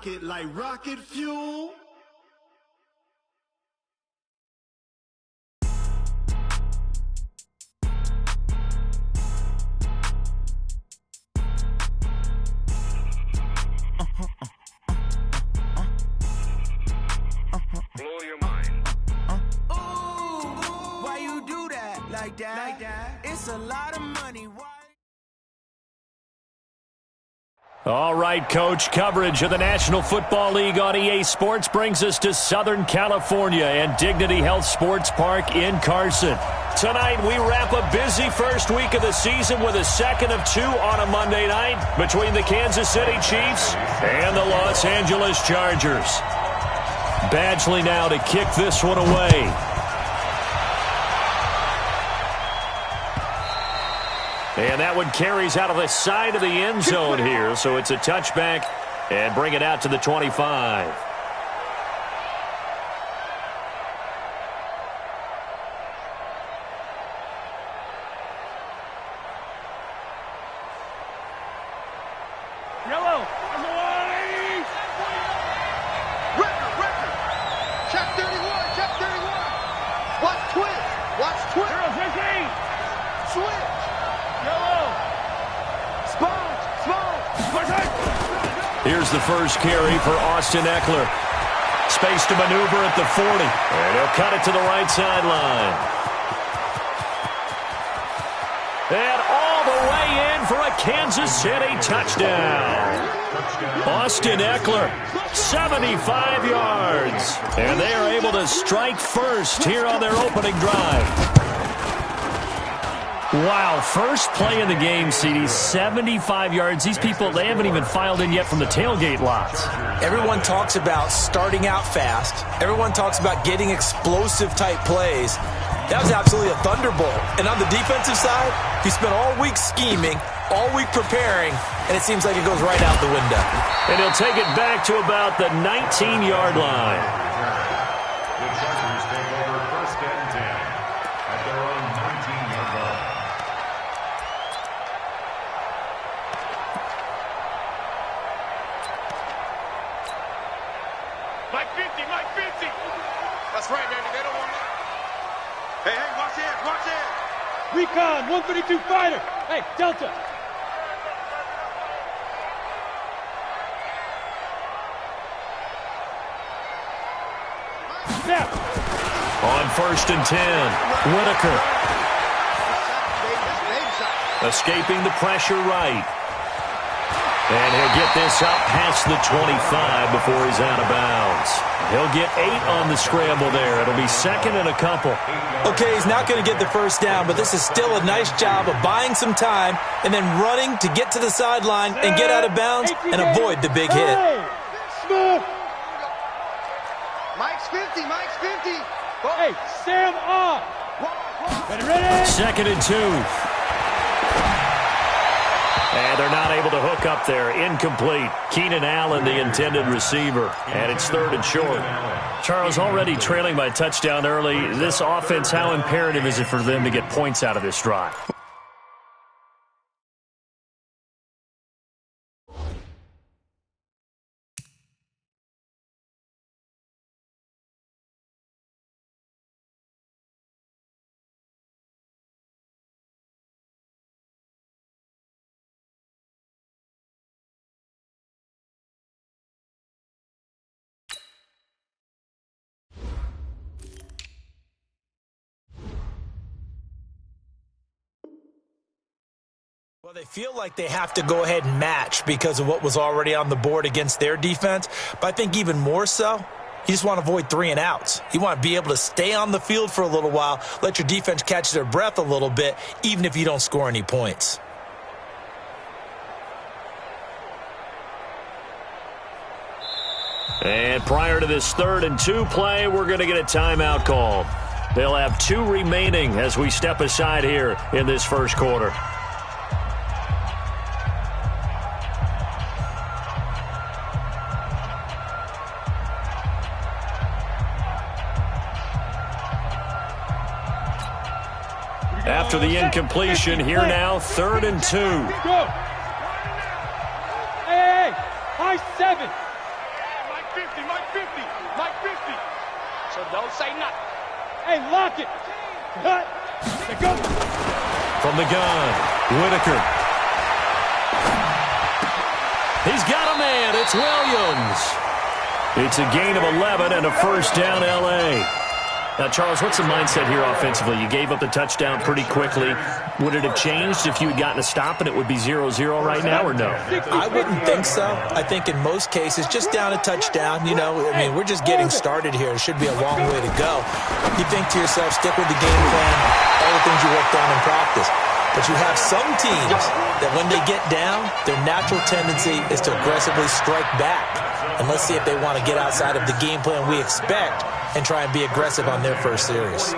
rocket like rocket fuel. Blow your mind. Why you do that like that? It's a lot of money. Why? All right, Coach, coverage of the National Football League on EA Sports brings us to Southern California and Dignity Health Sports Park in Carson. Tonight, we wrap a busy first week of the season with a second of two on a Monday night between the Kansas City Chiefs and the Los Angeles Chargers. Badgley now to kick this one away. And that one carries out of the side of the end zone here, so it's a touchback and bring it out to the 25. Yellow. Record. Check 31. Watch twitch. 0-15. Switch. Yellow. Here's the first carry for Austin Eckler. Space to maneuver at the 40. And he'll cut it to the right sideline. And all the way in for a Kansas City touchdown. Austin Eckler, 75 yards. And they are able to strike first here on their opening drive. Wow, first play of the game, CD, 75 yards. These people, they haven't even filed in yet from the tailgate lots. Everyone talks about starting out fast. Everyone talks about getting explosive-type plays. That was absolutely a thunderbolt. And on the defensive side, he spent all week scheming, all week preparing, and it seems like it goes right out the window. And he'll take it back to about the 19-yard line. The Chargers take over first and 10 at their own 19-yard line. Mike 50. That's right, baby. They don't want that. Hey, watch it. Recon, 132 fighter. Hey, Delta. Snap. On first and 10, Whitaker. Escaping the pressure right. And he'll get this up past the 25 before he's out of bounds. He'll get 8 on the scramble there. It'll be second and a couple. Okay, he's not going to get the first down, but this is still a nice job of buying some time and then running to get to the sideline and get out of bounds and avoid the big hit. Smooth. Mike's 50. Hey, Sam on. Ready? Second and 2. And they're not able to hook up there. Incomplete. Keenan Allen, the intended receiver. And it's third and short. Charles, already trailing by a touchdown early. This offense, how imperative is it for them to get points out of this drive? Well, they feel like they have to go ahead and match because of what was already on the board against their defense. But I think even more so, you just want to avoid 3 and outs. You want to be able to stay on the field for a little while, let your defense catch their breath a little bit, even if you don't score any points. And prior to this third and 2 play, we're going to get a timeout called. They'll have 2 remaining as we step aside here in this first quarter. After the incompletion, here now, 3rd and 2. Go. Hey, high 7. so don't say nothing. Hey, lock it. Cut. Go. From the gun, Whitaker. He's got a man. It's Williams. It's a gain of 11 and a first down, L.A. Now, Charles, what's the mindset here offensively? You gave up the touchdown pretty quickly. Would it have changed if you had gotten a stop and it would be 0-0 right now, or no? I wouldn't think so. I think in most cases, just down a touchdown, we're just getting started here. It should be a long way to go. You think to yourself, stick with the game plan, all the things you worked on in practice. But you have some teams that when they get down, their natural tendency is to aggressively strike back. And let's see if they want to get outside of the game plan we expect and try and be aggressive on their first series.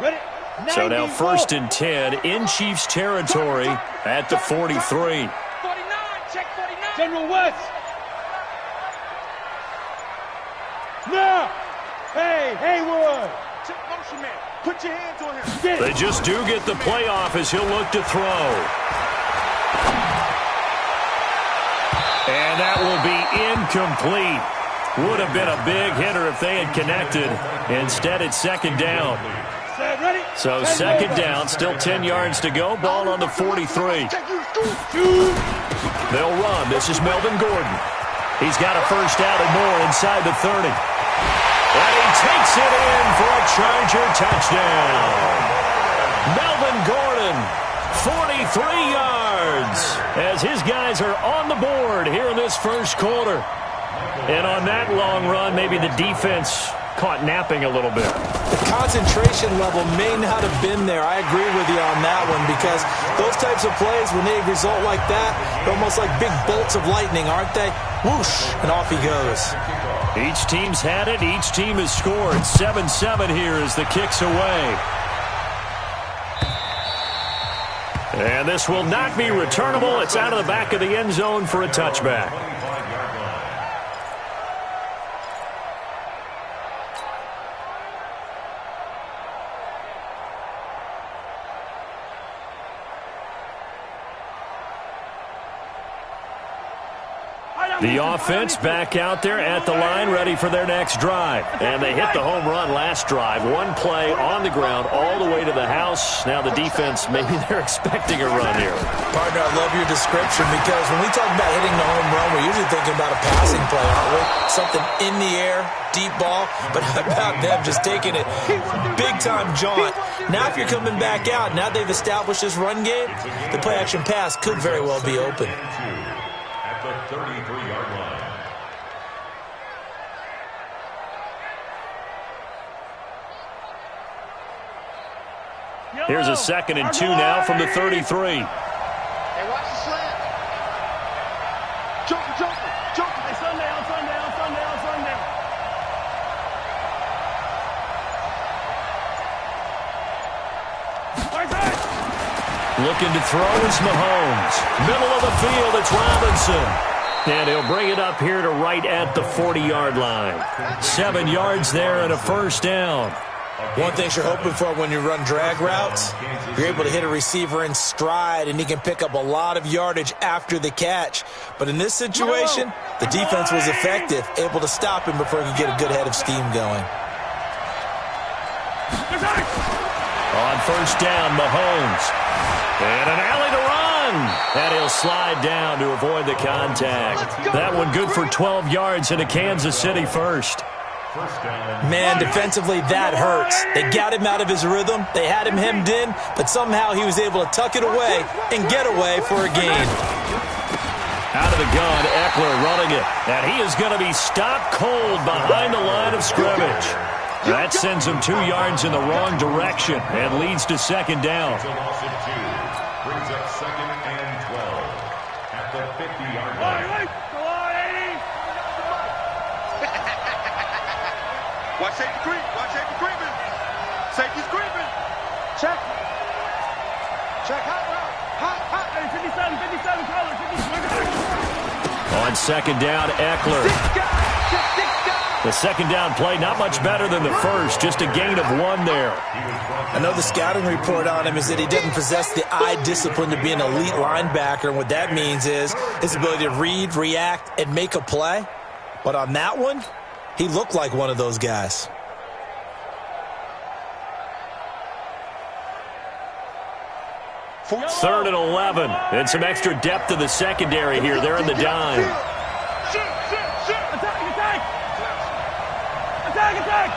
Ready? So now 1st and 10 in Chiefs territory at the 43. 49, check 49. General West. Now. Hey, Haywood. Check motion man. Put your hands on him. They just do get the playoff as he'll look to throw. And that will be incomplete. Would have been a big hitter if they had connected. Instead, it's 2nd down. So 2nd down, still 10 yards to go. Ball on the 43. They'll run. This is Melvin Gordon. He's got a first down and more inside the 30. And he takes it in for a Charger touchdown. Melvin Gordon, 43 yards, as his guys are on the board here in this first quarter. And on that long run, maybe the defense caught napping a little bit. The concentration level may not have been there. I agree with you on that one, because those types of plays, when they result like that, they're almost like big bolts of lightning, aren't they? Whoosh, and off he goes. Each team's had it. Each team has scored. 7-7 here as the kick's away. And this will not be returnable. It's out of the back of the end zone for a touchback. The offense back out there at the line, ready for their next drive. And they hit the home run last drive. One play on the ground all the way to the house. Now the defense, maybe they're expecting a run here. Partner, I love your description, because when we talk about hitting the home run, we're usually thinking about a passing play, aren't we? Something in the air, deep ball. But how about them just taking it big-time jaunt? Now if you're coming back out, now they've established this run game, the play-action pass could very well be open. 33-yard line. Here's a 2nd and 2 now from the 33. Hey, watch the slant. Joker. Hey, Sunday. Looking to throw is Mahomes. Middle of the field, it's Robinson. And he'll bring it up here to right at the 40-yard line. 7 yards there and a first down. One thing you're hoping for when you run drag routes, you're able to hit a receiver in stride, and he can pick up a lot of yardage after the catch. But in this situation, the defense was effective, able to stop him before he could get a good head of steam going. On first down, Mahomes. And an alley to run. And he'll slide down to avoid the contact. That one good for 12 yards into Kansas City first. Man, defensively, that hurts. They got him out of his rhythm. They had him hemmed in, but somehow he was able to tuck it away and get away for a gain. Out of the gun, Eckler running it. And he is going to be stopped cold behind the line of scrimmage. That sends him 2 yards in the wrong direction and leads to 2nd down. Brings up 2nd and 12 at the 50-yard line. Watch safety creep. Watch safety creeping. Safety's creeping. Check. Hot route. Hot. Hey, 57 colors. 57. On 2nd down, Eckler. Six guys. The second down play, not much better than the first, just a gain of 1 there. I know the scouting report on him is that he doesn't possess the eye discipline to be an elite linebacker, and what that means is his ability to read, react, and make a play. But on that one, he looked like one of those guys. Third and 11, and some extra depth in the secondary here. They're in the dime. Attack!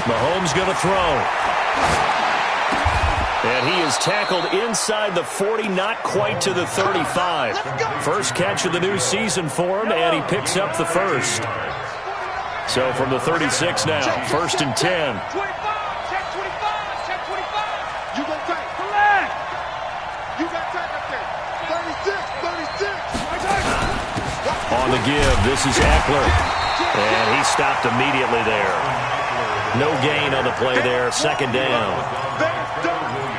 Mahomes going to throw. And he is tackled inside the 40, not quite to the 35. First catch of the new season for him, and he picks up the first. So from the 36 now, 1st and 10. Check 25. Check 25. You go tight. You got tight up there. 36. On the give, this is Eckler. And he stopped immediately there. No gain on the play there, second down.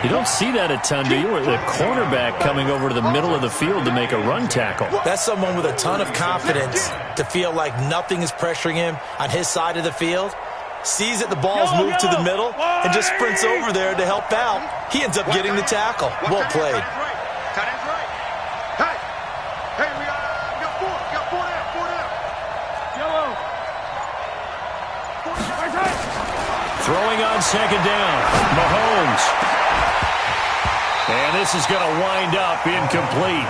You don't see that a ton, do you? Or the cornerback coming over to the middle of the field to make a run tackle. That's someone with a ton of confidence to feel like nothing is pressuring him on his side of the field. Sees that the ball's moved to the middle and just sprints over there to help out. He ends up getting the tackle. Well played. Tight end's right. Hey, we got 4. We got 4 down. Yellow. Throwing on second down, Mahomes. And this is going to wind up incomplete.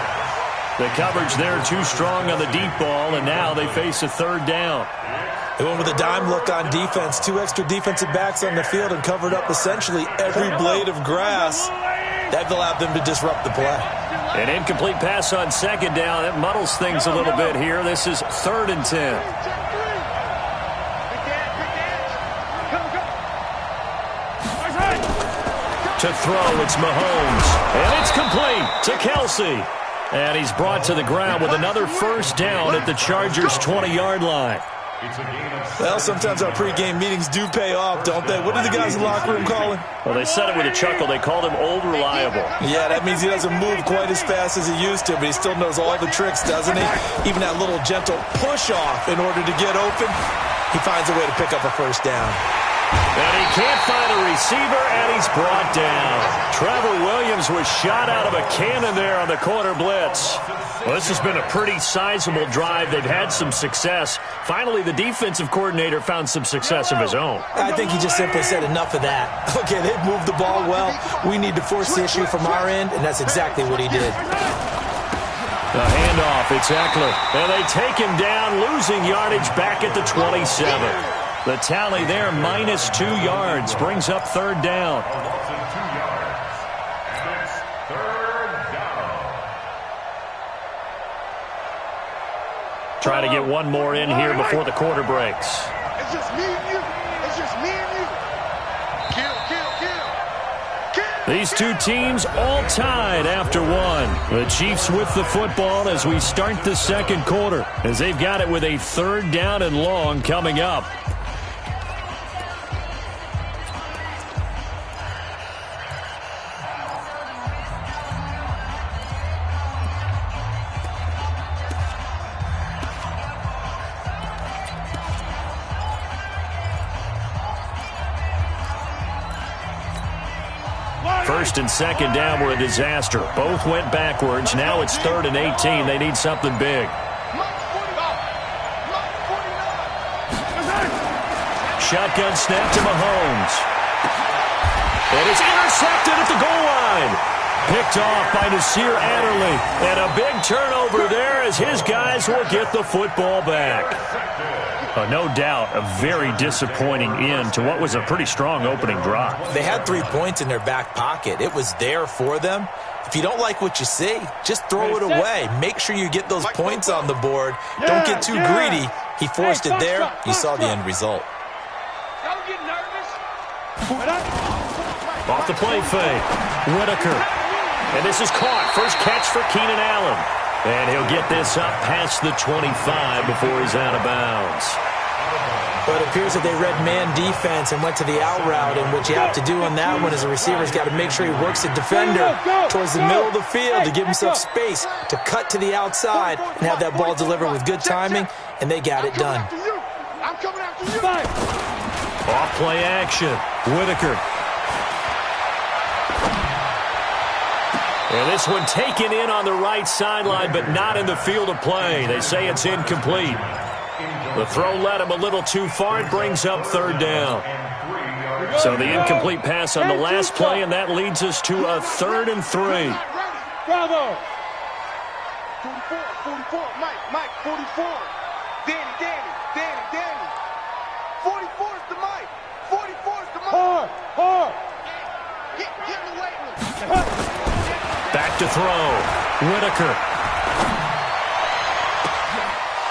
The coverage there too strong on the deep ball, and now they face a third down. They went with a dime look on defense. 2 extra defensive backs on the field and covered up essentially every blade of grass. That allowed them to disrupt the play. An incomplete pass on second down. That muddles things a little bit here. This is 3rd and 10. To throw, it's Mahomes. And it's complete to Kelsey. And he's brought to the ground with another first down at the Chargers' 20-yard line. Well, sometimes our pregame meetings do pay off, don't they? What did the guys in the locker room call him? Well, they said it with a chuckle. They called him Old Reliable. Yeah, that means he doesn't move quite as fast as he used to, but he still knows all the tricks, doesn't he? Even that little gentle push-off in order to get open, he finds a way to pick up a first down. And he can't find a receiver, and he's brought down. Trevor Williams was shot out of a cannon there on the corner blitz. Well, this has been a pretty sizable drive. They've had some success. Finally, the defensive coordinator found some success of his own. I think he just simply said enough of that. Okay, they've moved the ball well. We need to force the issue from our end, and that's exactly what he did. The handoff, it's Eckler. And they take him down, losing yardage back at the 27. The tally there, minus 2 yards, brings up third down. Try to get one more in here before the quarter breaks. It's just me and you. It's just me and you. Kill. These two teams all tied after one. The Chiefs with the football as we start the second quarter, as they've got it with a third down and long coming up. First and second down were a disaster. Both went backwards. Now it's 3rd and 18. They need something big. Shotgun snap to Mahomes. And it's intercepted at the goal line. Picked off by Nasir Adderley. And a big turnover there as his guys will get the football back. No doubt a very disappointing end to what was a pretty strong opening drive. They had 3 points in their back pocket. It was there for them. If you don't like what you see, just throw it away. Make sure you get those points on the board. Don't get too greedy. He forced it there. You saw the end result. Don't get nervous. Off the play fake. Whitaker. And this is caught. First catch for Keenan Allen. And he'll get this up past the 25 before he's out of bounds. But it appears that they read man defense and went to the out route, and what you have to do on that one is the receiver's got to make sure he works the defender towards the middle of the field to give himself space to cut to the outside and have that ball delivered with good timing, and they got it done. I'm coming after you. Off play action. Whitaker. And this one taken in on the right sideline, but not in the field of play. They say it's incomplete. The throw led him a little too far. It brings up third down. So the incomplete pass on the last play, and that leads us to a 3rd and 3. Bravo. 44, Mike, 44. Danny. 44 is the Mike. 44 is the Mike. Hard. Get in the weight room. Back to throw. Whitaker.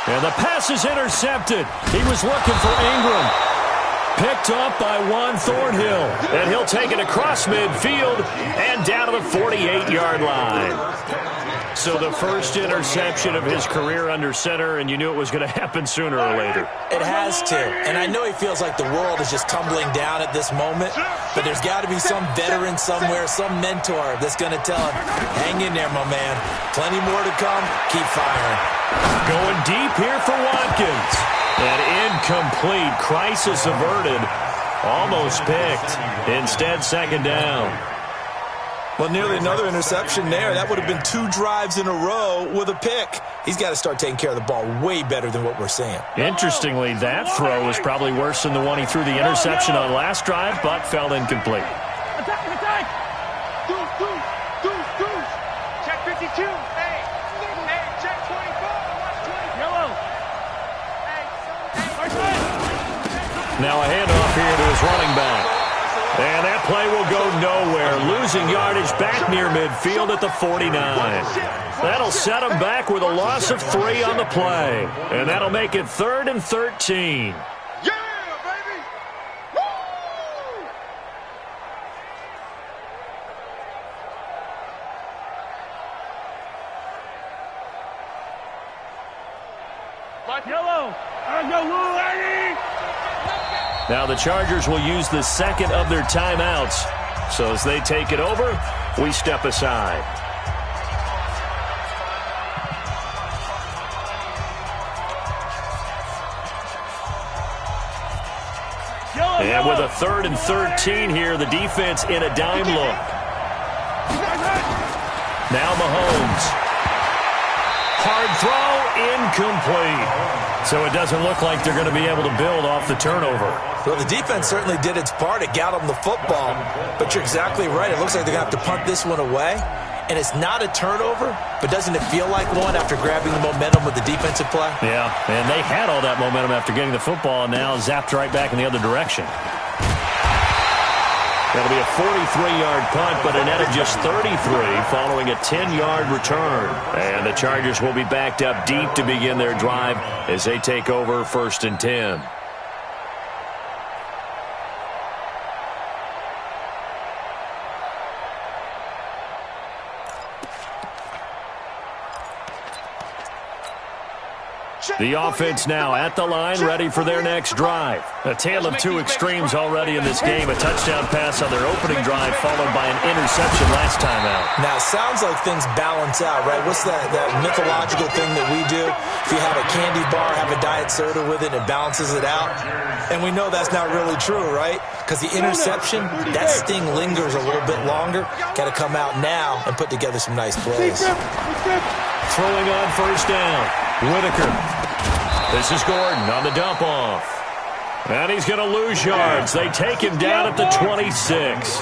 And the pass is intercepted. He was looking for Ingram. Picked up by Juan Thornhill. And he'll take it across midfield and down to the 48-yard line. So the first interception of his career under center, and you knew it was going to happen sooner or later. It has to. And I know he feels like the world is just tumbling down at this moment, but there's got to be some veteran somewhere, some mentor that's going to tell him, hang in there, my man. Plenty more to come. Keep firing. Going deep here for Watkins. And incomplete. Crisis averted. Almost picked. Instead, second down. Well, nearly another interception there. That would have been 2 drives in a row with a pick. He's got to start taking care of the ball way better than what we're seeing. Interestingly, that throw was probably worse than the one he threw the interception on last drive, but fell incomplete. Attack. Deuce. Check 52. Hey, check 24. Watch 20. Yellow. Now a handoff here to his running back. And that play will go nowhere. Losing yardage back near midfield at the 49. That'll set him back with a loss of 3 on the play. And that'll make it 3rd and 13. Yeah, baby. Woo! Yellow. Now the Chargers will use the second of their timeouts. So as they take it over, we step aside. And with a 3rd and 13 here, the defense in a dime look. Now Mahomes. Hard throw, incomplete. So it doesn't look like they're going to be able to build off the turnover. Well, the defense certainly did its part. It got them the football. But you're exactly right. It looks like they're going to have to punt this one away. And it's not a turnover, but doesn't it feel like one after grabbing the momentum with the defensive play? Yeah, and they had all that momentum after getting the football, and now zapped right back in the other direction. That'll be a 43-yard punt, but a net of just 33 following a 10-yard return. And the Chargers will be backed up deep to begin their drive as they take over 1st and 10. The offense now at the line, ready for their next drive. A tale of 2 extremes already in this game. A touchdown pass on their opening drive, followed by an interception last time out. Now, it sounds like things balance out, right? What's that mythological thing that we do? If you have a candy bar, have a diet soda with it, it balances it out. And we know that's not really true, right? Because the interception, that sting lingers a little bit longer. Got to come out now and put together some nice plays. Throwing on 1st down, Whitaker. This is Gordon on the dump off. And he's going to lose yards. They take him down at the 26.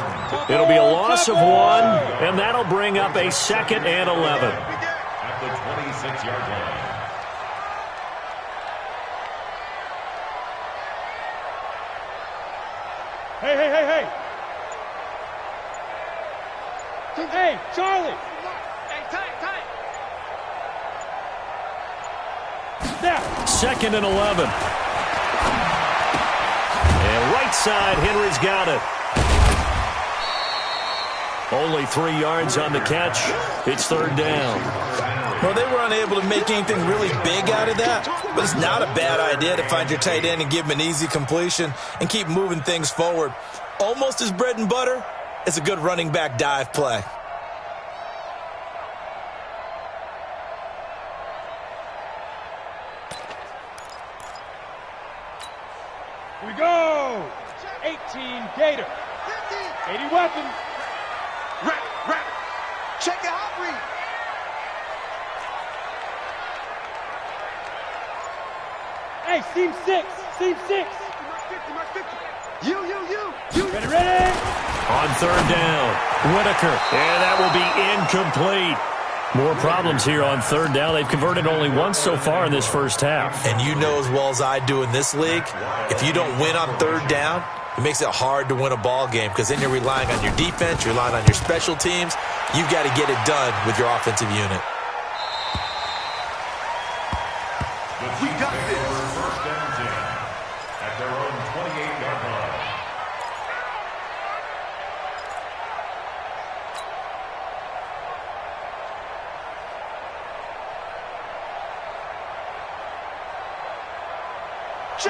It'll be a loss of 1, and that'll bring up a 2nd and 11. At the 26-yard line. Hey. Hey, Charlie. Hey, tight. 2nd and 11. And right side, Henry's got it. Only 3 yards on the catch. It's third down. Well, they were unable to make anything really big out of that, but it's not a bad idea to find your tight end and give him an easy completion and keep moving things forward. Almost his bread and butter. It's a good running back dive play. Here we go. 18 Gator. 80 weapons. Rap. Check it out, Reed. Hey, seam 6. Seam 6. You. Ready. On third down, Whitaker. And that will be incomplete. More problems here on third down. They've converted only once so far in this first half. And you know as well as I do in this league, if you don't win on third down, it makes it hard to win a ball game because then you're relying on your defense, you're relying on your special teams. You've got to get it done with your offensive unit. We got this. First and 10 at their own 28-yard line.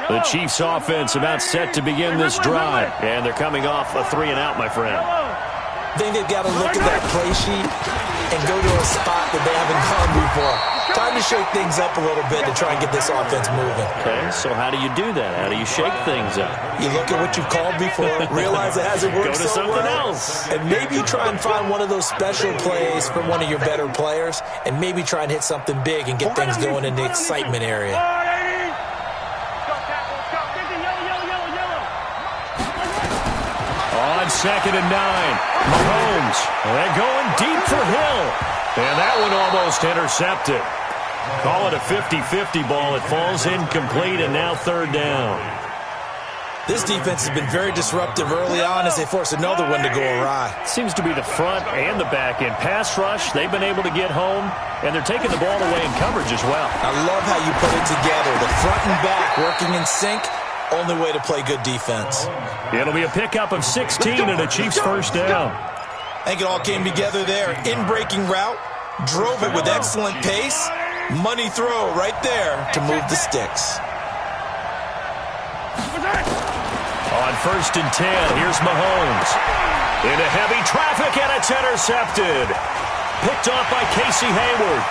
The Chiefs offense about set to begin this drive. And they're coming off a 3-and-out, my friend. I think they've got to look at that play sheet and go to a spot that they haven't gone before. Time to shake things up a little bit to try and get this offense moving. Okay, so how do you do that? How do you shake things up? You look at what you've called before, realize it hasn't worked Go to so something well, else. and maybe try and find one of those special plays from one of your better players, and maybe try and hit something big and get things going in the excitement area. On second and 9, Mahomes. They're going deep for Hill. And that one almost intercepted. Call it a 50-50 ball. It falls incomplete, and now third down. This defense has been very disruptive early on as they force another one to go awry. Seems to be the front and the back end. Pass rush, they've been able to get home, and they're taking the ball away in coverage as well. I love how you put it together. The front and back working in sync. Only way to play good defense. It'll be a pickup of 16 and a Chiefs first down. I think it all came together there. In-breaking route, drove it with excellent pace. Money throw right there to move the sticks. On first and 10, here's Mahomes. Into heavy traffic, and it's intercepted. Picked off by Casey Hayward.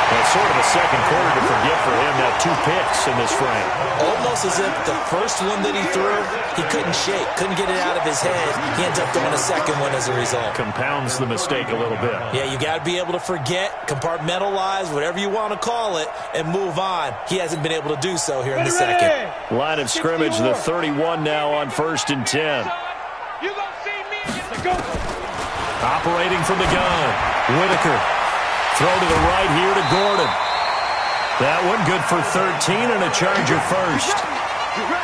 Well, sort of a second quarter to forget for him. Now 2 picks in this frame. Almost as if the first one that he threw, he couldn't shake, couldn't get it out of his head. He ends up throwing a second one as a result. Compounds the mistake a little bit. Yeah, you got to be able to forget, compartmentalize, whatever you want to call it, and move on. He hasn't been able to do so here in the second. Line of scrimmage, the 31 now on first and 10. You gonna see me against the goat. Operating from the gun, Whitaker. Throw to the right here to Gordon. That one good for 13 and a Charger first.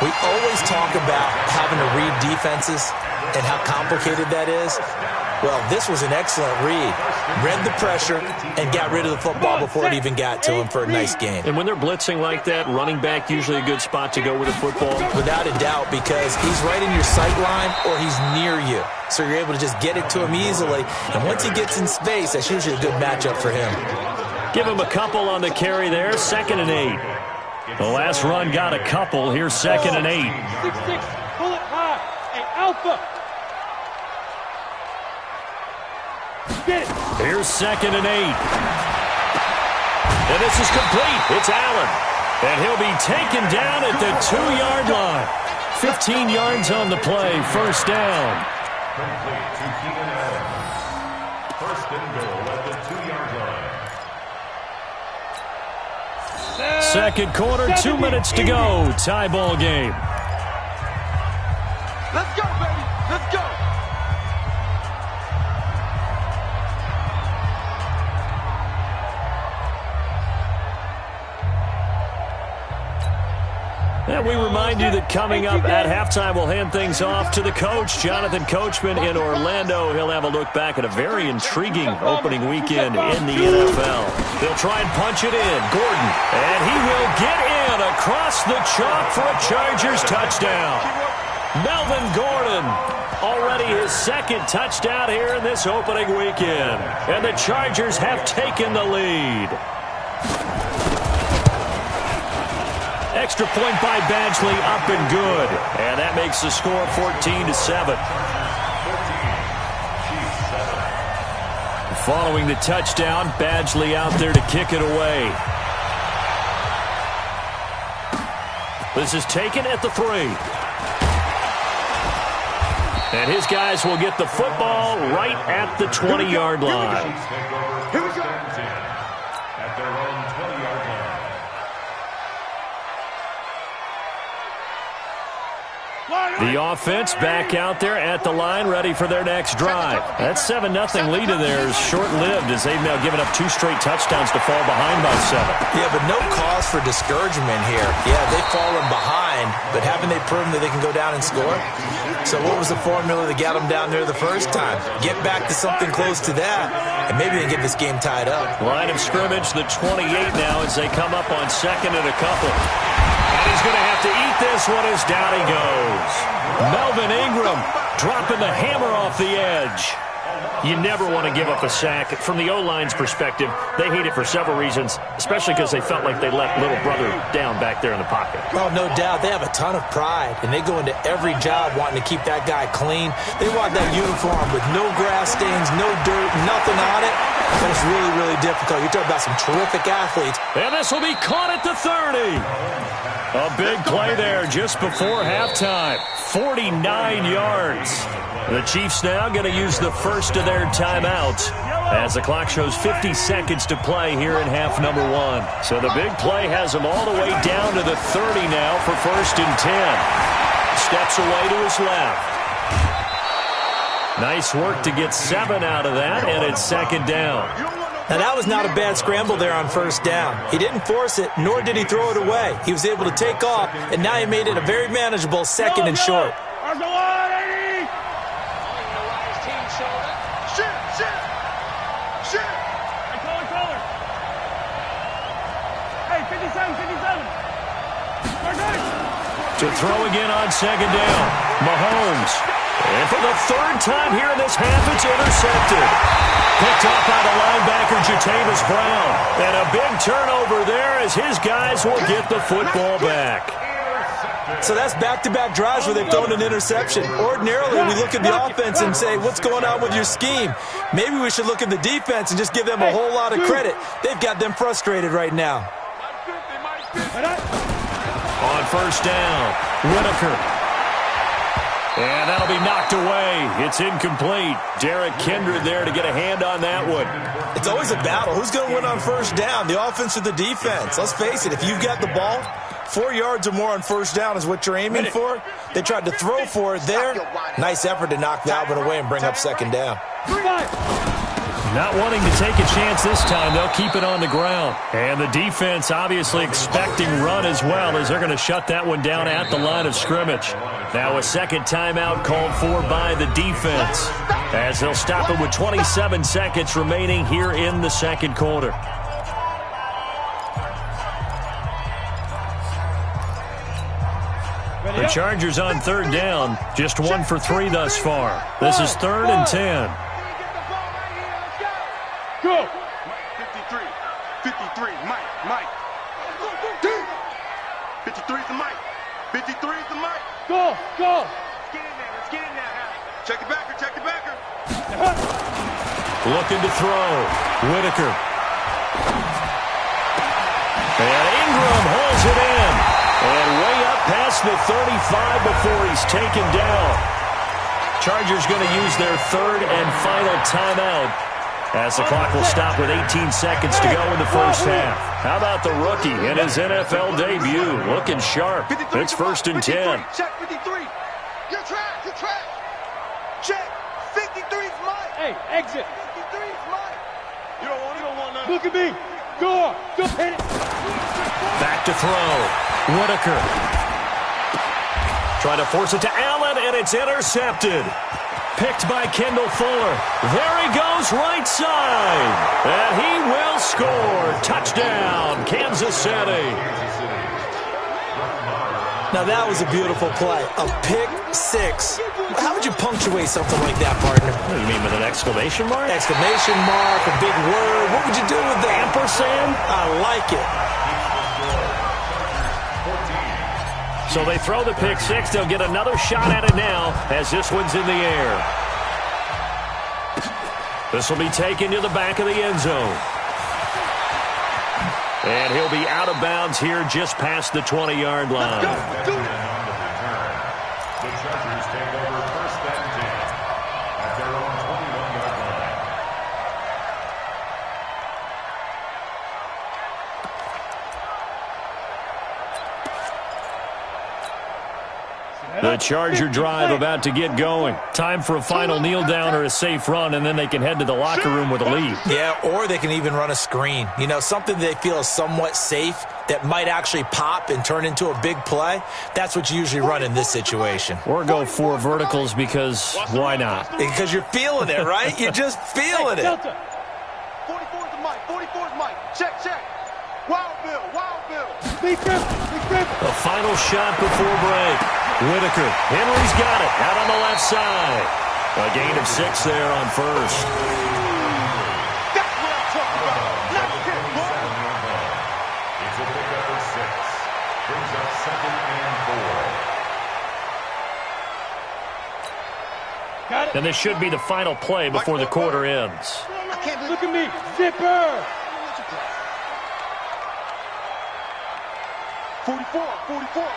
We always talk about having to read defenses and how complicated that is. Well, this was an excellent read. Read the pressure and got rid of the football before it even got to him for a nice game. And when they're blitzing like that, running back usually a good spot to go with the football. Without a doubt, because he's right in your sight line or he's near you. So you're able to just get it to him easily. And once he gets in space, that's usually a good matchup for him. Give him a couple on the carry there, 2nd and 8. The last run got a couple. Here's 2nd and 8. 6-6, pull it high. Hey, Alpha. Get it. Here's 2nd and 8. And this is complete. It's Allen. And he'll be taken down at the 2-yard line. 15 yards on the play, first down. Complete to Keenan Allen. First and goal at the 2-yard line. Second quarter, 2 minutes to go. Tie ball game. Let's go, baby. Let's go. And we remind you that coming up at halftime, we'll hand things off to the coach, Jonathan Coachman in Orlando. He'll have a look back at a very intriguing opening weekend in the NFL. They'll try and punch it in. Gordon, and he will get in across the chalk for a Chargers touchdown. Melvin Gordon Already his second touchdown here in this opening weekend. And the Chargers have taken the lead. Extra point by Badgley, up and good. And that makes the score 14-7. Following the touchdown, Badgley out there to kick it away. This is taken at the 3. And his guys will get the football right at the 20-yard line. Here we go. At their own 20-yard line. The offense back out there at the line, ready for their next drive. That 7-0 lead of theirs short-lived as they've now given up 2 straight touchdowns to fall behind by 7. Yeah, but no cause for discouragement here. Yeah, they've fallen behind, but haven't they proven that they can go down and score? So what was the formula that got them down there the first time? Get back to something close to that, and maybe they can get this game tied up. Line of scrimmage, the 28 now as they come up on 2nd and a couple. And he's going to have to eat this one as down he goes. Melvin Ingram dropping the hammer off the edge. You never want to give up a sack. From the O-line's perspective, they hate it for several reasons, especially because they felt like they let little brother down back there in the pocket. Oh, no doubt. They have a ton of pride, and they go into every job wanting to keep that guy clean. They want that uniform with no grass stains, no dirt, nothing on it. But it's really, really difficult. You're talking about some terrific athletes. And this will be caught at the 30. A big play there just before halftime. 49 yards. The Chiefs now going to use the first of their timeouts as the clock shows 50 seconds to play here in half number 1. So the big play has them all the way down to the 30 now for 1st and 10. Steps away to his left. Nice work to get 7 out of that, and it's 2nd down. Now, that was not a bad scramble there on 1st down. He didn't force it, nor did he throw it away. He was able to take off, and now he made it a very manageable 2nd and short. To throw again on 2nd down. Mahomes. And for the 3rd time here in this half, it's intercepted. Picked off by the linebacker, Jatavis Brown. And a big turnover there as his guys will get the football back. So that's back-to-back drives where they've thrown an interception. Ordinarily, we look at the offense and say, what's going on with your scheme? Maybe we should look at the defense and just give them a whole lot of credit. They've got them frustrated right now. On 1st down, Whitaker. And that'll be knocked away. It's incomplete. Derek Kindred there to get a hand on that one. It's always a battle. Who's going to win on 1st down, the offense or the defense? Let's face it, if you've got the ball, 4 yards or more on 1st down is what you're aiming for. They tried to throw for it there. Nice effort to knock that one away and bring up 2nd down. Not wanting to take a chance this time, they'll keep it on the ground. And the defense obviously expecting run as well as they're going to shut that one down at the line of scrimmage. Now a 2nd timeout called for by the defense as they'll stop it with 27 seconds remaining here in the 2nd quarter. The Chargers on 3rd down, just 1 for 3 thus far. This is 3rd and 10. Go. 53. 53. Mike. 53 is the Mike. 53 is the Mike. Go. Let's get in there now. Check the backer. Looking to throw. Whitaker. And Ingram holds it in. And way up past the 35 before he's taken down. Chargers going to use their 3rd and final timeout as the clock will stop with 18 seconds to go in the 1st half. How about the rookie in his NFL debut? Looking sharp. It's 1st and 10. Check 53. You're trash. Check. 53 is mine. Hey, exit. 53 is mine. You don't want nothing. Look at me. Go hit it. Back to throw. Whitaker. Trying to force it to Allen, and it's intercepted. Picked by Kendall Fuller. There he goes, right side. And he will score. Touchdown, Kansas City. Now that was a beautiful play. A pick six. How would you punctuate something like that, partner? What do you mean, with an exclamation mark? Exclamation mark, a big word. What would you do with that? Ampersand? I like it. So they throw the pick six. They'll get another shot at it now as this one's in the air. This will be taken to the back of the end zone. And he'll be out of bounds here just past the 20-yard line. The Chargers take over first and 10 at their own 21-yard line. The Charger drive about to get going. Time for a final kneel down or a safe run, and then they can head to the locker room with a lead. Yeah, or they can even run a screen. You know, something they feel is somewhat safe that might actually pop and turn into a big play. That's what you usually run in this situation. Or go 4 verticals because why not? Because you're feeling it, right? You're just feeling it. 44's the mic. 44's mic. Check. Wild Bill. A final shot before break. Whitaker. Henry's got it. Out on the left side. A gain of 6 there on first. That's what I'm talking about. Nice hit, boy. It's a pickup of 6. Brings up 2nd and 4. Got it. And this should be the final play before the quarter ends. Look at me. Zipper. 44,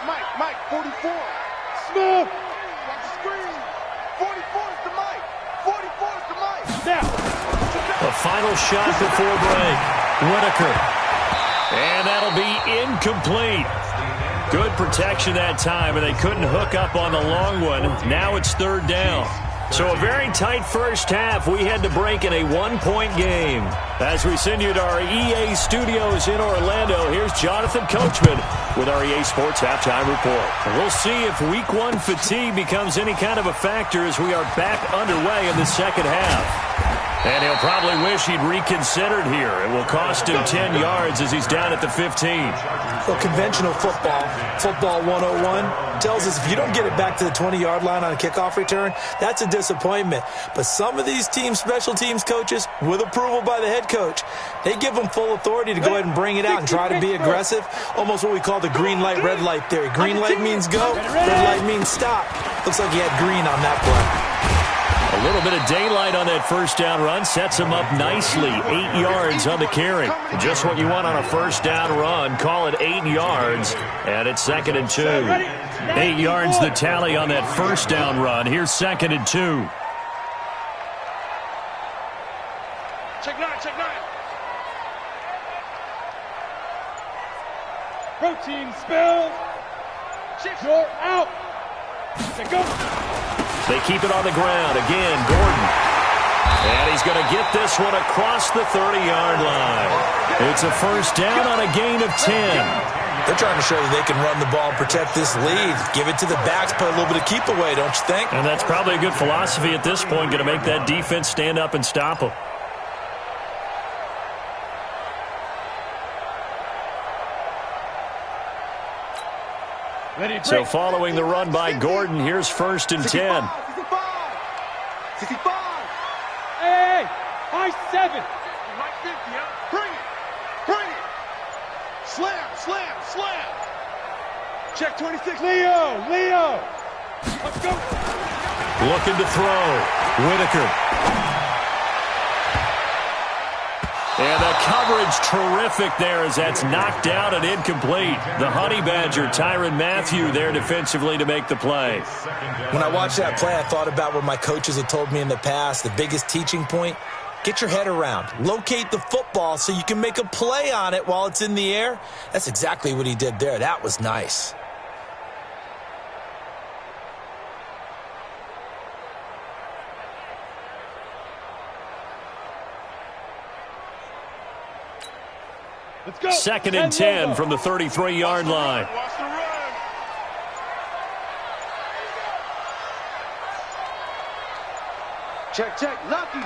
Mike, 44. Smooth. Watch the screen. 44's the mic. 44's the mic. Now. A final shot before break. Whitaker. And that'll be incomplete. Good protection that time, and they couldn't hook up on the long one. Now it's 3rd down. So a very tight first half. We had to break in a 1-point game. As we send you to our EA studios in Orlando, here's Jonathan Coachman with our EA Sports Halftime Report. We'll see if Week 1 fatigue becomes any kind of a factor as we are back underway in the second half. And he'll probably wish he'd reconsidered here. It will cost him 10 yards as he's down at the 15. Well, conventional football 101, tells us if you don't get it back to the 20-yard line on a kickoff return, that's a disappointment. But some of these team special teams coaches, with approval by the head coach, they give them full authority to go ahead and bring it out and try to be aggressive. Almost what we call the green light, red light theory. Green light means go, red light means stop. Looks like he had green on that play. A little bit of daylight on that first down run sets him up nicely. 8 yards on the carry. Just what you want on a first down run. Call it 8 yards, and it's 2nd and 2. 8 yards the tally on that first down run. Here's 2nd and 2. Check 9. Protein spill. You're out. Go. They keep it on the ground. Again, Gordon. And he's going to get this one across the 30-yard line. It's a first down on a gain of 10. They're trying to show that they can run the ball and protect this lead. Give it to the backs, put a little bit of keep away, don't you think? And that's probably a good philosophy at this point, going to make that defense stand up and stop them. So following the run by Gordon, here's 1st and 10. 65. Hey, high 7. Mike 50, huh? Bring it. Slam. Check 26. Leo. Let's go. Looking to throw. Whitaker. And the coverage terrific there as that's knocked out and incomplete. The Honey Badger, Tyrann Mathieu, there defensively to make the play. When I watched that play, I thought about what my coaches had told me in the past. The biggest teaching point, get your head around. Locate the football so you can make a play on it while it's in the air. That's exactly what he did there. That was nice. Let's go. 2nd and 10 from the 33-yard line. Watch the run. Check. Lucky.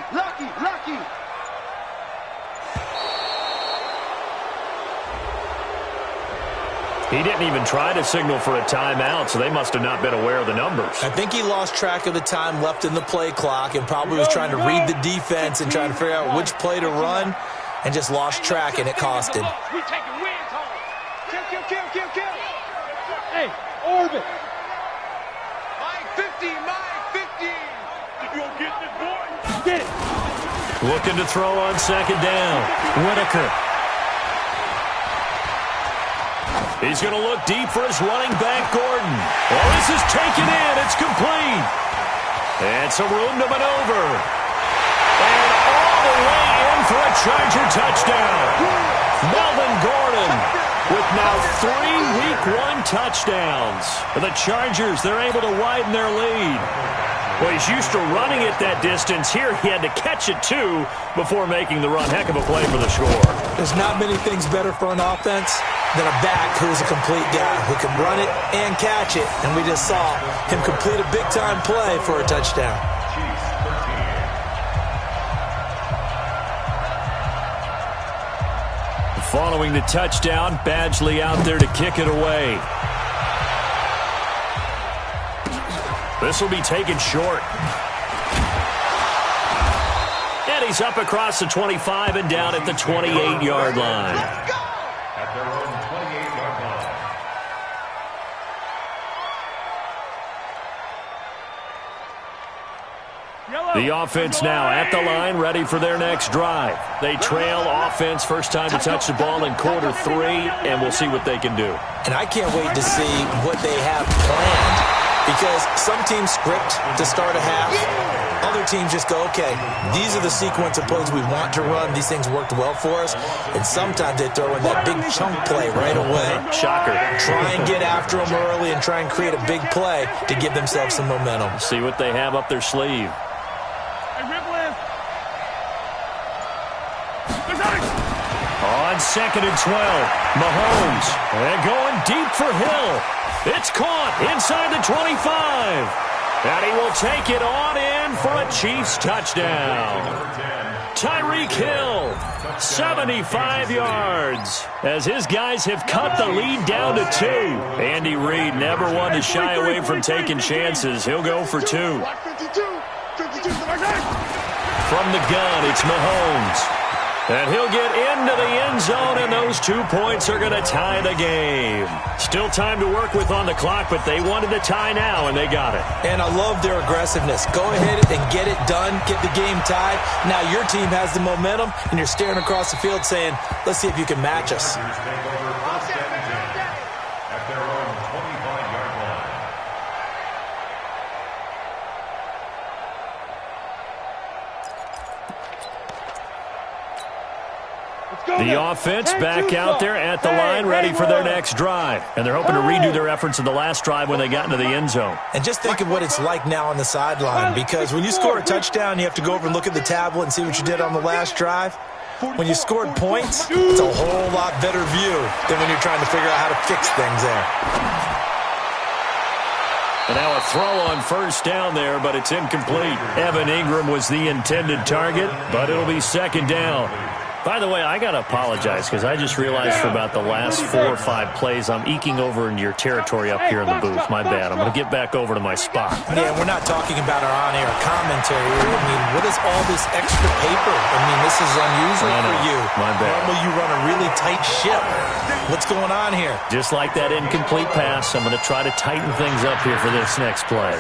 He didn't even try to signal for a timeout, so they must have not been aware of the numbers. I think he lost track of the time left in the play clock and probably was trying to read the defense and trying to figure out which play to run and just lost track, and it cost him. We taking wins home. Kill. Hey, orbit. Mike 50, Mike 50. You gonna get this, boy? Get it. Looking to throw on second down. Whitaker. He's going to look deep for his running back, Gordon. Oh, this is taken in. It's complete. And some room to maneuver. And all the way in for a Charger touchdown. Melvin Gordon with now 3 Week 1 touchdowns. For the Chargers, they're able to widen their lead. Well, he's used to running it that distance. Here, he had to catch it, too, before making the run. Heck of a play for the score. There's not many things better for an offense than a back who's a complete guy who can run it and catch it. And we just saw him complete a big-time play for a touchdown. Following the touchdown, Badgley out there to kick it away. This will be taken short. And he's up across the 25 and down at the 28-yard line. At their own 28-yard line. The offense now at the line, ready for their next drive. They trail offense, first time to touch the ball in quarter 3, and we'll see what they can do. And I can't wait to see what they have planned, because some teams script to start a half. Other teams just go, okay, these are the sequence of plays we want to run. These things worked well for us. And sometimes they throw in that big chunk play right away. Shocker. Try and get after them early and try and create a big play to give themselves some momentum. See what they have up their sleeve. On 2nd and 12, Mahomes. And going deep for Hill. It's caught inside the 25. And he will take it on in for a Chiefs touchdown. Tyreek Hill, 75 yards, as his guys have cut the lead down to 2. Andy Reid never one to shy away from taking chances. He'll go for 2. From the gun, it's Mahomes. And he'll get into the end zone, and those 2 points are going to tie the game. Still time to work with on the clock, but they wanted the tie now, and they got it. And I love their aggressiveness. Go ahead and get it done, get the game tied. Now your team has the momentum, and you're staring across the field saying, let's see if you can match us. At their own 25-yard line. The offense back out there at the line, ready for their next drive. And they're hoping to redo their efforts in the last drive when they got into the end zone. And just think of what it's like now on the sideline, because when you score a touchdown, you have to go over and look at the tablet and see what you did on the last drive. When you scored points, it's a whole lot better view than when you're trying to figure out how to fix things there. And now a throw on first down there, but it's incomplete. Evan Ingram was the intended target, but it'll be second down. By the way, I got to apologize because I just realized for about the last 4 or 5 plays, I'm eking over into your territory up here in the booth. My bad. I'm going to get back over to my spot. Yeah, we're not talking about our on-air commentary. I mean, what is all this extra paper? I mean, this is unusual for you. My bad. Normally you run a really tight ship. What's going on here? Just like that incomplete pass, I'm going to try to tighten things up here for this next play.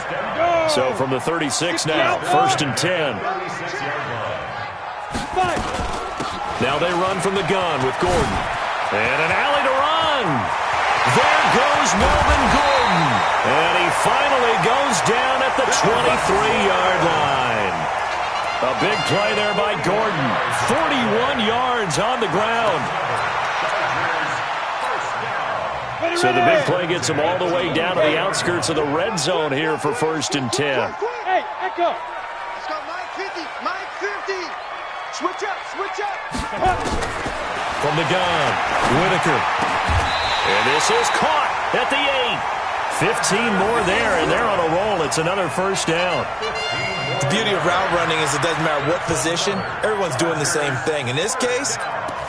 So from the 36 now, 1st and 10. Now they run from the gun with Gordon. And an alley to run. There goes Melvin Gordon. And he finally goes down at the 23-yard line. A big play there by Gordon. 41 yards on the ground. So the big play gets him all the way down to the outskirts of the red zone here for 1st and 10. Hey, echo. Let's go, Mike 50, Mike 50. Switch up. From the gun, Whitaker. And this is caught at the 8. 15 more there, and they're on a roll. It's another first down. The beauty of route running is it doesn't matter what position. Everyone's doing the same thing. In this case,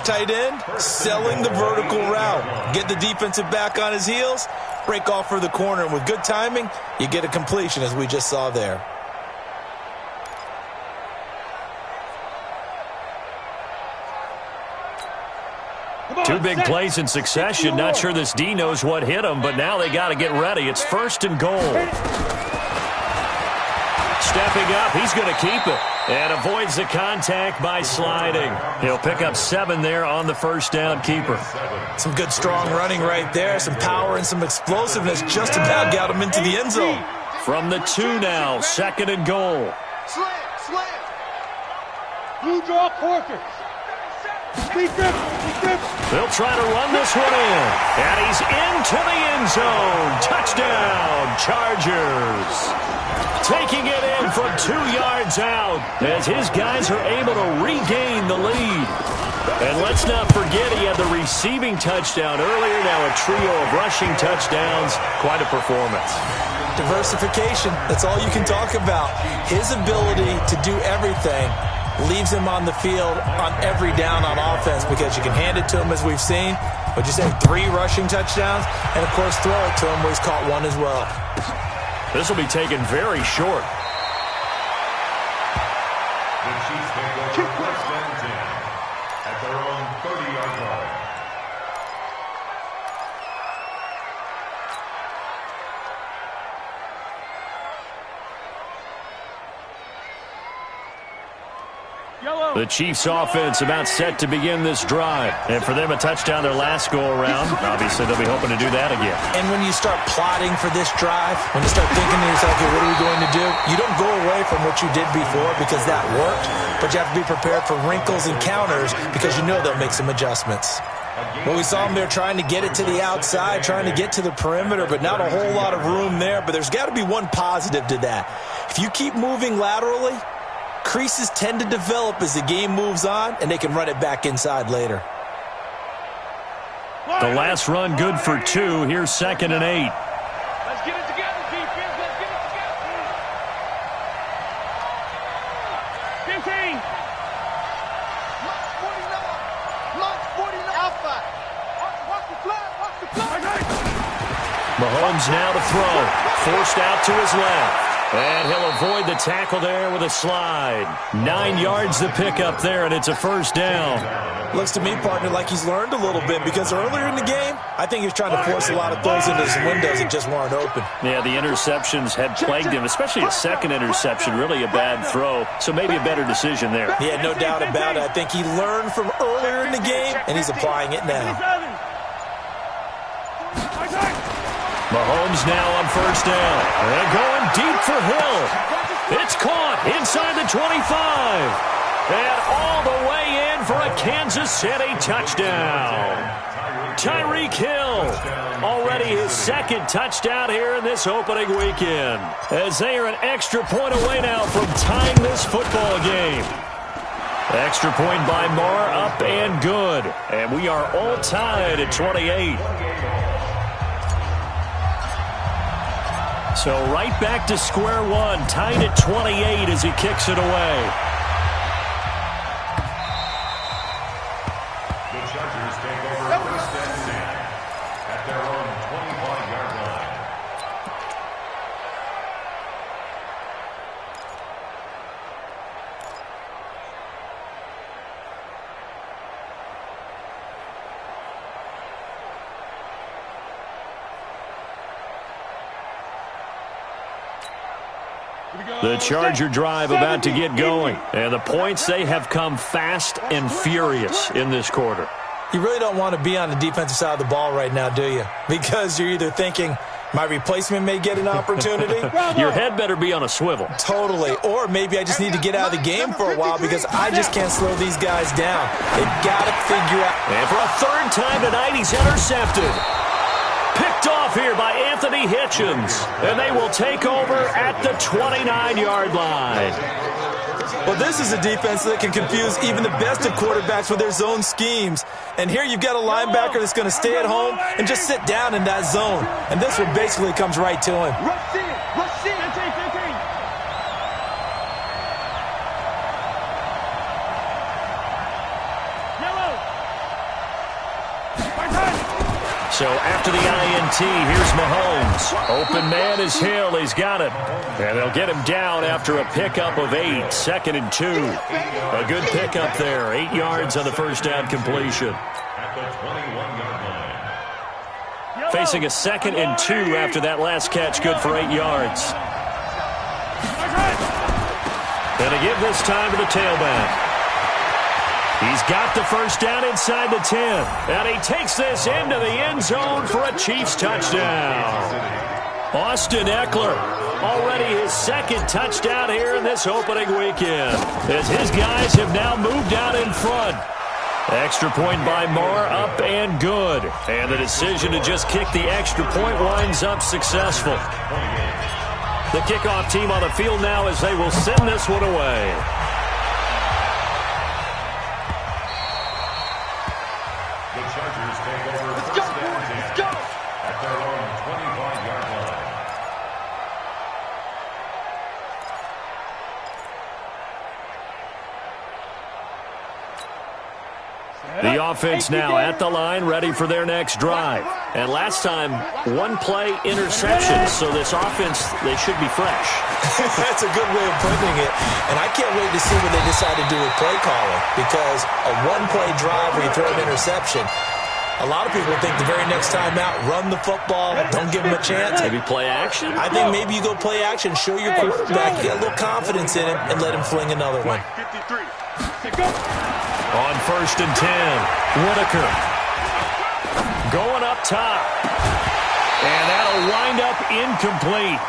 tight end, selling the vertical route. Get the defensive back on his heels, break off for the corner, and with good timing, you get a completion as we just saw there. Two big plays in succession. Not sure this D knows what hit him, but now they got to get ready. It's 1st and goal. Stepping up, he's going to keep it and avoids the contact by sliding. He'll pick up 7 there on the first down keeper. Some good strong running right there, some power and some explosiveness just about got him into the end zone. From the 2 now, 2nd and goal. Slam. Blue draw quarter. Speed grip. They'll try to run this one in. And he's into the end zone. Touchdown, Chargers. Taking it in from 2 yards out as his guys are able to regain the lead. And let's not forget he had the receiving touchdown earlier. Now a trio of rushing touchdowns. Quite a performance. Diversification, that's all you can talk about. His ability to do everything leaves him on the field on every down on offense because you can hand it to him as we've seen. Would you say 3 rushing touchdowns? And, of course, throw it to him where he's caught 1 as well. This will be taken very short. The Chiefs take over 1st and 10 at their own 30-yard line. The Chiefs offense about set to begin this drive. And for them, a touchdown their last go-around. Obviously, they'll be hoping to do that again. And when you start plotting for this drive, when you start thinking to yourself, okay, what are we going to do? You don't go away from what you did before because that worked, but you have to be prepared for wrinkles and counters because you know they'll make some adjustments. Well, we saw them there trying to get it to the outside, trying to get to the perimeter, but not a whole lot of room there. But there's got to be one positive to that. If you keep moving laterally, creases tend to develop as the game moves on, and they can run it back inside later. The last run good for 2. Here's 2nd and 8. Let's get it together, defense. Let's get it together. 15. Mark 49. Outside. Watch the flag. Mahomes now to throw. Forced out to his left. And he'll avoid the tackle there with a slide. 9 yards to pick up there, and it's a 1st down. Looks to me, partner, like he's learned a little bit because earlier in the game, I think he was trying to force a lot of throws into his windows that just weren't open. Yeah, the interceptions had plagued him, especially a second interception, really a bad throw. So maybe a better decision there. Yeah, no doubt about it. I think he learned from earlier in the game, and he's applying it now. Mahomes now on 1st down. And going deep for Hill. It's caught inside the 25. And all the way in for a Kansas City touchdown. Tyreek Hill, already his 2nd touchdown here in this opening weekend. As they are an extra point away now from tying this football game. Extra point by Marr, up and good. And we are all tied at 28. So right back to square one, tied at 28 as he kicks it away. The Chargers take over 1st and 10 at their own 25-yard line. The Charger drive about to get going. And the points, they have come fast and furious in this quarter. You really don't want to be on the defensive side of the ball right now, do you? Because you're either thinking, my replacement may get an opportunity. Your head better be on a swivel. Totally. Or maybe I just need to get out of the game for a while because I just can't slow these guys down. They've got to figure out. And for a 3rd time tonight, he's intercepted. Picked off here by Anthony Hitchens. And they will take over at the 29-yard line. Well, this is a defense that can confuse even the best of quarterbacks with their zone schemes. And here you've got a linebacker that's going to stay at home and just sit down in that zone. And this one basically comes right to him. Rush in. 15. Yellow. So after the INT, here's Mahomes. Open man is Hill. He's got it. And they'll get him down after a pickup of 8. 2nd and 2. A good pickup there. 8 yards on the first down completion. At the 21-yard line. Facing a 2nd and 2 after that last catch. Good for 8 yards. And to give this time to the tailback. He's got the first down inside the 10. And he takes this into the end zone for a Chiefs touchdown. Austin Eckler, already his 2nd touchdown here in this opening weekend, as his guys have now moved out in front. Extra point by Moore, up and good. And the decision to just kick the extra point winds up successful. The kickoff team on the field now as they will send this one away. The Chargers take over first and 10 at their own 25-yard line. The offense now at the line, ready for their next drive. And last time, 1-play interception. So this offense, they should be fresh. That's a good way of putting it. And I can't wait to see what they decide to do with play calling. Because a 1-play drive where you throw an interception, a lot of people think the very next time out, run the football, don't give them a chance. Maybe play action? I think maybe you go play action, show your quarterback, you got a little confidence in him, and let him fling another one. 53. On 1st and 10, Whitaker going up top. And that'll wind up incomplete.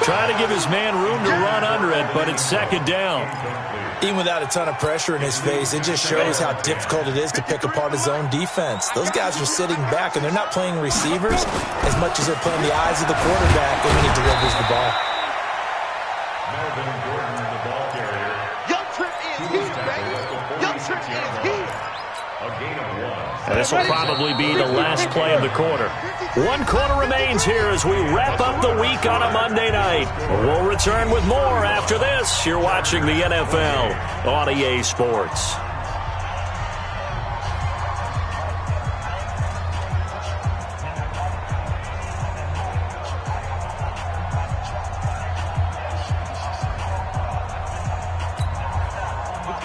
Trying to give his man room to run under it, but it's 2nd down. Even without a ton of pressure in his face, it just shows how difficult it is to pick apart his own defense. Those guys are sitting back, and they're not playing receivers as much as they're playing the eyes of the quarterback when he delivers the ball. Melvin Gordon, the ball carrier. Young Trip is here, baby. Young Trip is here. A gain of 1. And this will probably be the last play of the quarter. 1 quarter remains here as we wrap up the week on a Monday night. We'll return with more after this. You're watching the NFL on EA Sports.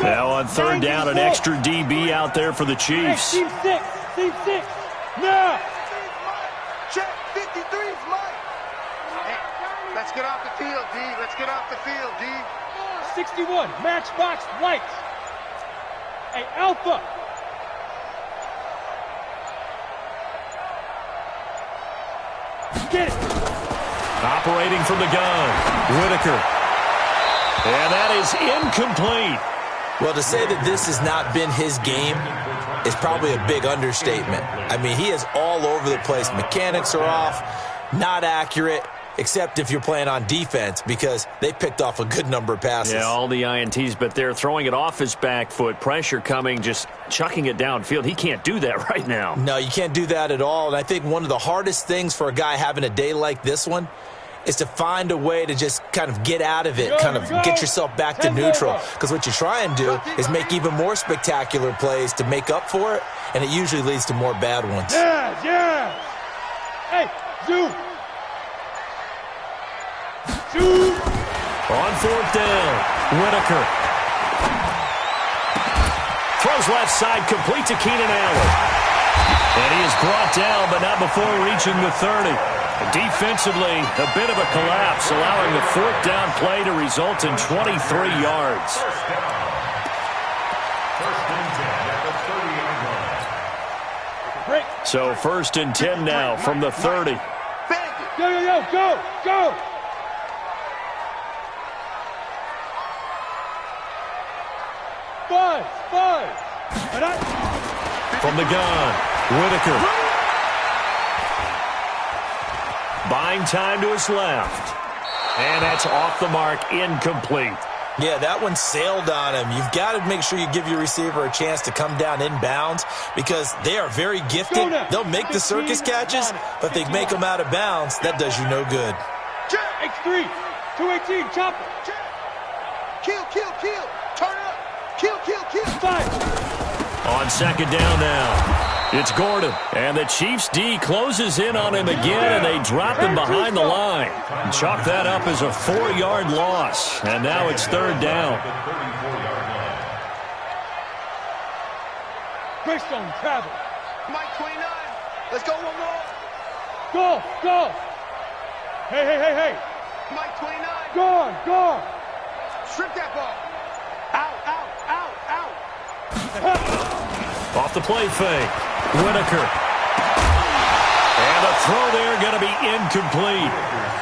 Now on 3rd down, an extra DB out there for the Chiefs. Team 6, Team 6, now! Check, 53's Mike. Hey, let's get off the field, D. Let's get off the field, D. 61, Matchbox Lights. Hey, Alpha. Get it. Operating from the gun, Whitaker. And that is incomplete. Well, to say that this has not been his game is probably a big understatement. I mean, he is all over the place. Mechanics are off, not accurate, except if you're playing on defense because they picked off a good number of passes. Yeah, all the INTs, but they're throwing it off his back foot. Pressure coming, just chucking it downfield. He can't do that right now. No, you can't do that at all. And I think one of the hardest things for a guy having a day like this one is to find a way to just kind of get out of it, kind of get yourself back to neutral. Because what you try and do is make even more spectacular plays to make up for it, and it usually leads to more bad ones. Yeah. Hey, zoom. Zoom. On 4th down, Whitaker. Throws left side, complete to Keenan Allen. And he is brought down, but not before reaching the 30. Defensively, a bit of a collapse, allowing the 4th down play to result in 23 yards. First and 10 at the 30-yard line. Break. So 1st and 10 now from the 30. Go. Five. From the gun, Whitaker. Buying time to his left. And that's off the mark, incomplete. Yeah, that one sailed on him. You've got to make sure you give your receiver a chance to come down inbounds because they are very gifted. They'll make the circus catches, but they make them out of bounds. That does you no good. X3, 218, chopper. Kill. Turn up. Kill. 5. On 2nd down now. It's Gordon, and the Chiefs' D closes in on him again, and they drop him behind the line. Chalk that up as a 4-yard loss, and now it's third down. Greystone travel. Mike 29. Let's go one more. Go, go. Hey, hey, hey, hey. Mike 29. Go. Strip that ball. Out. Off the play fake. Whitaker. And the throw there going to be incomplete.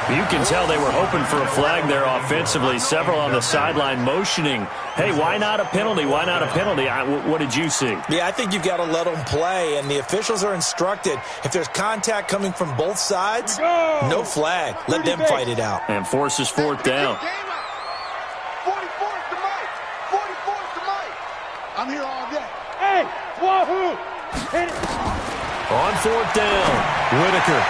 You can tell they were hoping for a flag there offensively. Several on the sideline motioning. Hey, why not a penalty? Why not a penalty? What did you see? Yeah, I think you've got to let them play, and the officials are instructed. If there's contact coming from both sides, no flag. Let them fight it out. And forces fourth down. 44's to Mike. 44's to Mike. I'm here all day. Hey, wahoo. Hit it. On fourth down, Whitaker.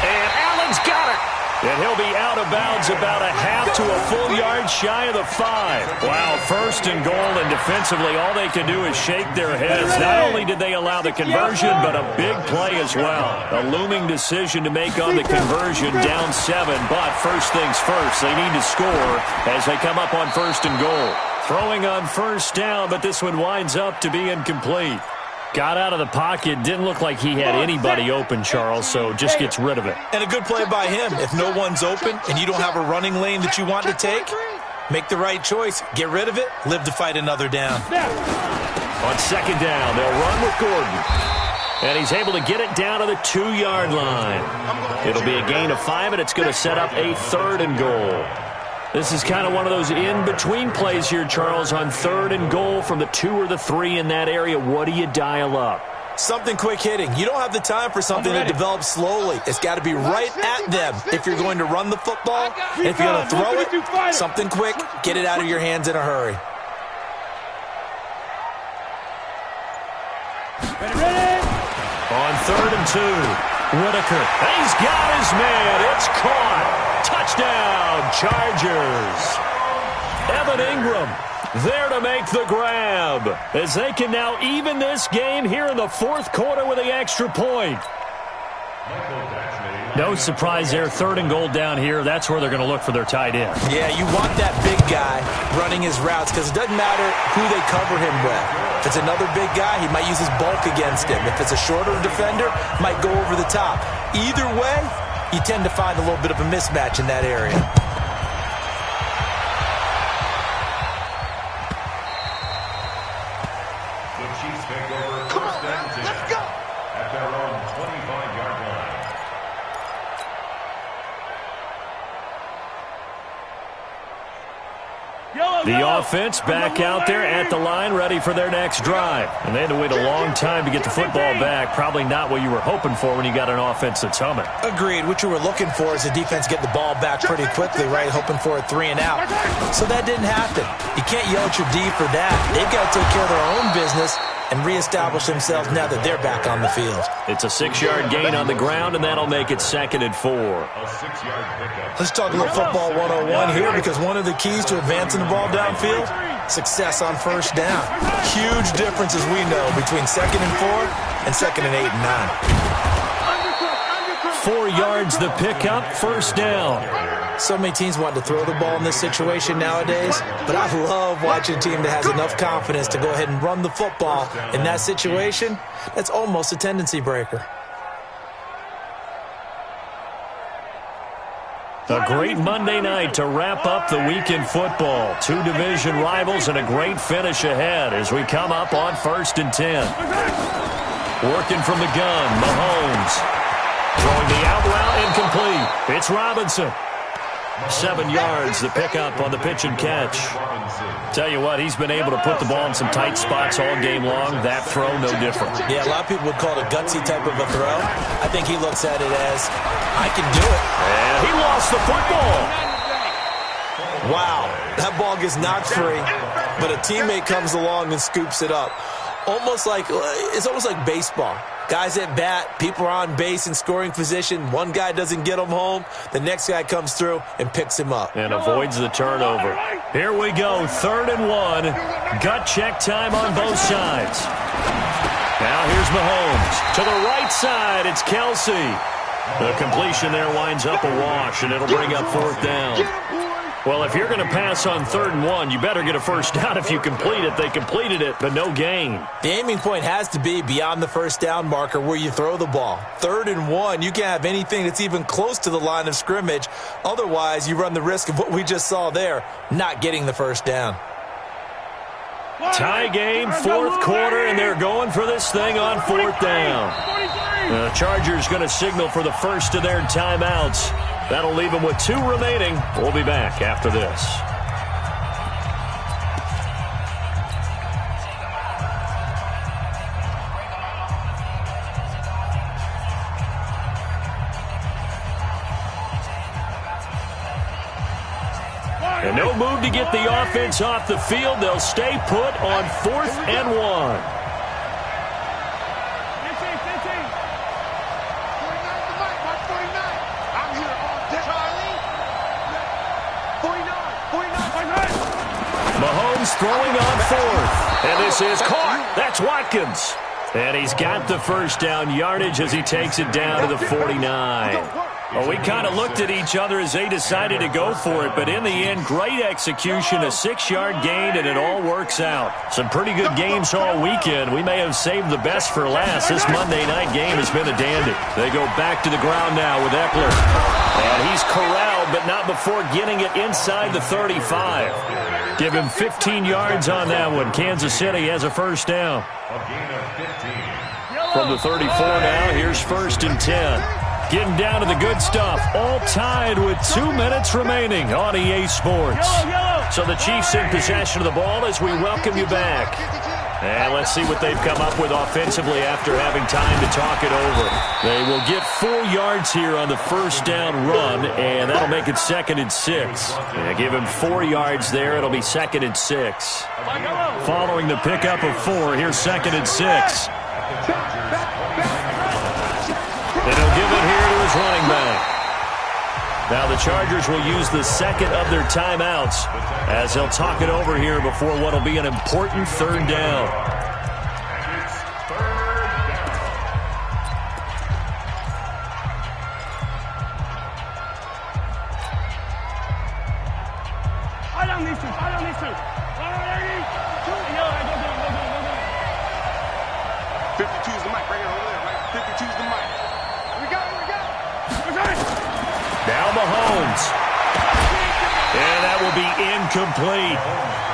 And Allen's got it. And he'll be out of bounds about a half to a full yard shy of the 5. Wow, first and goal, and defensively all they can do is shake their heads. Not only did they allow the conversion, but a big play as well. A looming decision to make on the conversion, down 7. But first things first, they need to score as they come up on first and goal. Throwing on first down, but this one winds up to be incomplete. Got out of the pocket. Didn't look like he had anybody open, Charles, so just gets rid of it. And a good play by him. If no one's open and you don't have a running lane that you want to take, make the right choice. Get rid of it. Live to fight another down. On second down, they'll run with Gordon. And he's able to get it down to the 2-yard line. It'll be a gain of 5, and it's going to set up a third and goal. This is kind of one of those in-between plays here, Charles, on third and goal from the 2 or the 3 in that area. What do you dial up? Something quick hitting. You don't have the time for something that develops slowly. It's got to be right at them if you're going to run the football. And if you're going to throw it, something quick, get it out of your hands in a hurry. Ready? On third and 2, Whitaker. He's got his man. It's caught. Touchdown, Chargers. Evan Ingram there to make the grab as they can now even this game here in the fourth quarter with the extra point. No surprise there, third and goal down here. That's where they're going to look for their tight end. Yeah, you want that big guy running his routes because it doesn't matter who they cover him with. If it's another big guy, he might use his bulk against him. If it's a shorter defender, might go over the top. Either way, you tend to find a little bit of a mismatch in that area. The Chiefs take over first down 10 at their own 25-yard line. The offense back out there at the line, ready for their next drive. And they had to wait a long time to get the football back. Probably not what you were hoping for when you got an offense that's humming. Agreed. What you were looking for is the defense get the ball back pretty quickly, right? Hoping for a 3 and out. So that didn't happen. You can't yell at your D for that. They've got to take care of their own business and reestablish themselves now that they're back on the field. It's a 6-yard gain on the ground, and that'll make it 2nd and 4. A 6-yard pickup. Let's talk a little football 101 here because one of the keys to advancing the ball downfield, success on first down. Huge difference, as we know, between 2nd and 4 and 2nd and 8 and 9. 4 yards the pickup, first down. So many teams want to throw the ball in this situation nowadays, but I love watching a team that has enough confidence to go ahead and run the football in that situation. That's almost a tendency breaker. A great Monday night to wrap up the week in football. 2 division rivals and a great finish ahead as we come up on 1st and 10. Working from the gun, Mahomes. Throwing the out route incomplete. It's Robinson. 7 yards, the pickup on the pitch and catch. Tell you what, he's been able to put the ball in some tight spots all game long. That throw, no different. Yeah, a lot of people would call it a gutsy type of a throw. I think he looks at it as, I can do it. And he lost the football. Wow, that ball gets knocked free, but a teammate comes along and scoops it up. It's almost like baseball. Guys at bat, people are on base in scoring position. One guy doesn't get him home. The next guy comes through and picks him up. And avoids the turnover. Here we go, 3rd and 1. Gut check time on both sides. Now here's Mahomes. To the right side, it's Kelsey. The completion there winds up a wash, and it'll bring up fourth down. Well, if you're going to pass on 3rd and 1, you better get a first down if you complete it. They completed it, but no gain. The aiming point has to be beyond the first down marker where you throw the ball. 3rd and 1, you can't have anything that's even close to the line of scrimmage. Otherwise, you run the risk of what we just saw there, not getting the first down. Tie game, 4th quarter, and they're going for this thing on 4th down. The Chargers going to signal for the first of their timeouts. That'll leave them with 2 remaining. We'll be back after this. And no move to get the offense off the field. They'll stay put on 4th and 1. Mahomes throwing on 4th. And this is caught. That's Watkins. And he's got the first down yardage as he takes it down to the 49. Well, we kind of looked at each other as they decided to go for it, but in the end, great execution, a 6-yard gain, and it all works out. Some pretty good games all weekend. We may have saved the best for last. This Monday night game has been a dandy. They go back to the ground now with Eckler. And he's corralled, but not before getting it inside the 35. Give him 15 yards on that one. Kansas City has a first down. A gain of 15. From the 34 now, here's 1st and 10. Getting down to the good stuff, all tied with 2 minutes remaining on EA Sports. So the Chiefs in possession of the ball as we welcome you back. And let's see what they've come up with offensively after having time to talk it over. They will get 4 yards here on the first down run, and that'll make it 2nd and 6. Give him 4 yards there. It'll be 2nd and 6. Following the pickup of 4, here's 2nd and 6. And he'll give it here to his running back. Now the Chargers will use the second of their timeouts as they'll talk it over here before what will be an important 3rd down. I don't need to. 52's the mic right here over there, right? 52's the mic. Here we go. Now Mahomes. And that will be incomplete.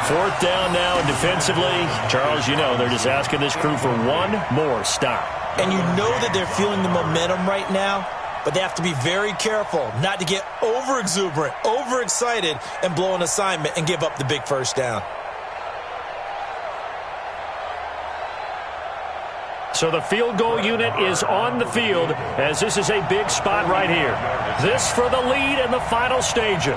4th down now, and defensively, Charles, you know, they're just asking this crew for one more stop. And you know that they're feeling the momentum right now, but they have to be very careful not to get over-exuberant, overexcited, and blow an assignment and give up the big first down. So the field goal unit is on the field as this is a big spot right here. This for the lead in the final stages.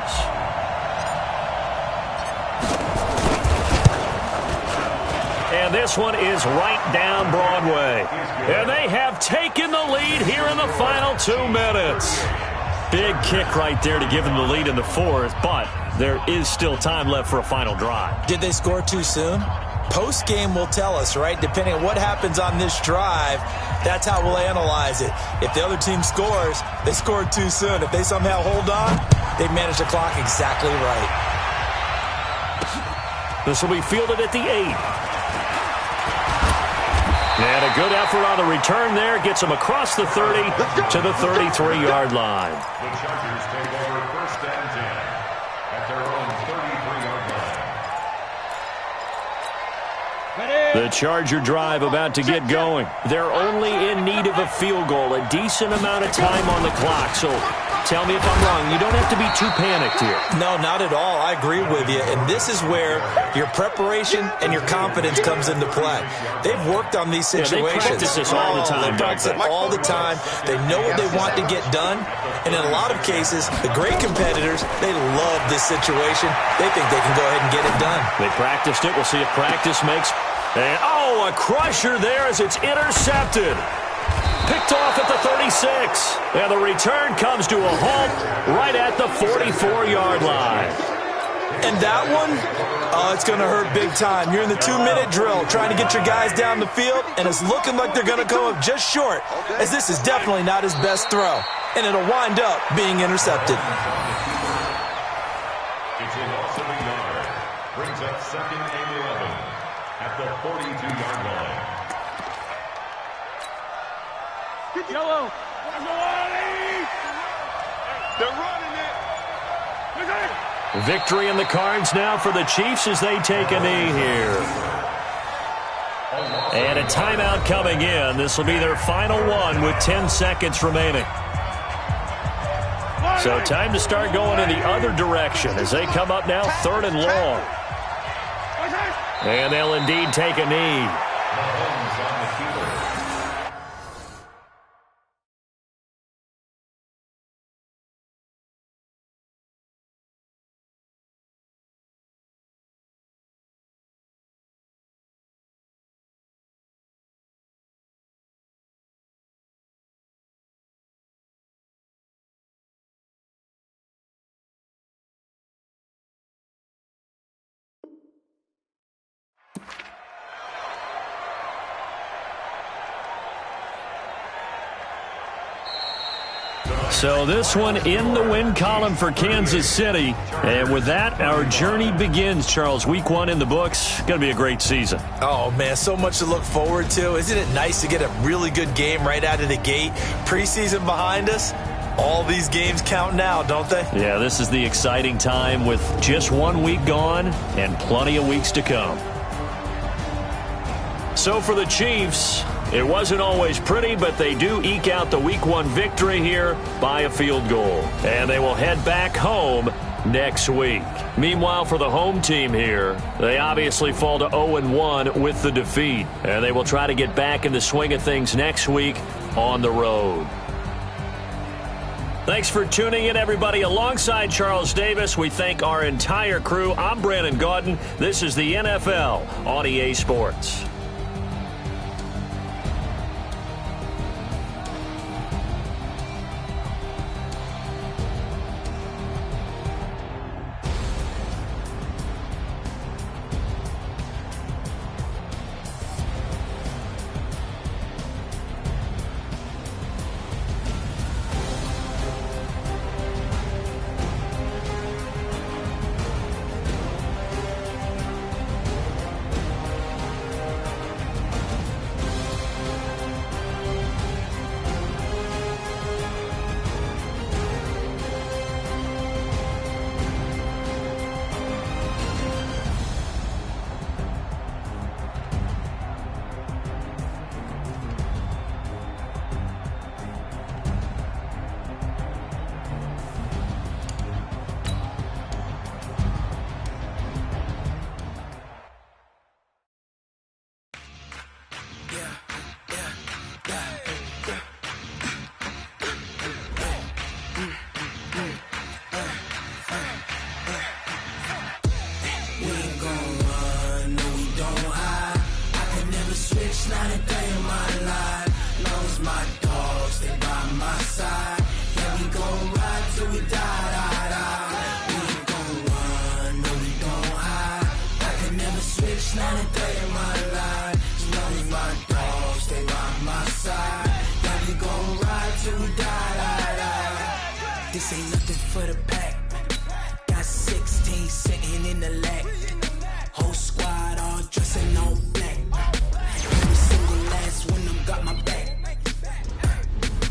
And this one is right down Broadway. And they have taken the lead here in the final 2 minutes. Big kick right there to give them the lead in the 4th, but there is still time left for a final drive. Did they score too soon? Post-game will tell us, right? Depending on what happens on this drive, that's how we'll analyze it. If the other team scores, they scored too soon. If they somehow hold on, they manage the clock exactly right. This will be fielded at the 8. And a good effort on the return there. Gets them across the 30 to the 33-yard line. The Chargers take over 1st and 10 at their own 33-yard line. The Charger drive about to get going. They're only in need of a field goal, a decent amount of time on the clock. So tell me if I'm wrong. You don't have to be too panicked here. No, not at all. I agree with you. And this is where your preparation and your confidence comes into play. They've worked on these situations. They practice this all the time. They practice it all the time. They know what they want to get done. And in a lot of cases, the great competitors, they love this situation. They think they can go ahead and get it done. They practiced it. We'll see if practice makes. And, oh, a crusher there as it's intercepted. Picked off at the 36. And the return comes to a halt right at the 44-yard line. And that one, oh, it's going to hurt big time. You're in the 2-minute drill trying to get your guys down the field, and it's looking like they're going to come up just short, as this is definitely not his best throw, and it'll wind up being intercepted. It's a loss of a yard. Brings up 2nd and 11 at the 42-yard line. Yellow. They're running it. Victory in the cards now for the Chiefs as they take a knee here. And a timeout coming in. This will be their final one with 10 seconds remaining. So time to start going in the other direction as they come up now 3rd and long. And they'll indeed take a knee. So this one in the win column for Kansas City. And with that, our journey begins, Charles. Week 1 in the books. Going to be a great season. Oh, man, so much to look forward to. Isn't it nice to get a really good game right out of the gate? Preseason behind us. All these games count now, don't they? Yeah, this is the exciting time with just 1 week gone and plenty of weeks to come. So for the Chiefs, it wasn't always pretty, but they do eke out the Week 1 victory here by a field goal. And they will head back home next week. Meanwhile, for the home team here, they obviously fall to 0-1 with the defeat. And they will try to get back in the swing of things next week on the road. Thanks for tuning in, everybody. Alongside Charles Davis, we thank our entire crew. I'm Brandon Gaudin. This is the NFL on EA Sports. This ain't nothing for the pack. Got 16 sitting in the lag. Whole squad all dressing all black. Every single last one of them got my back.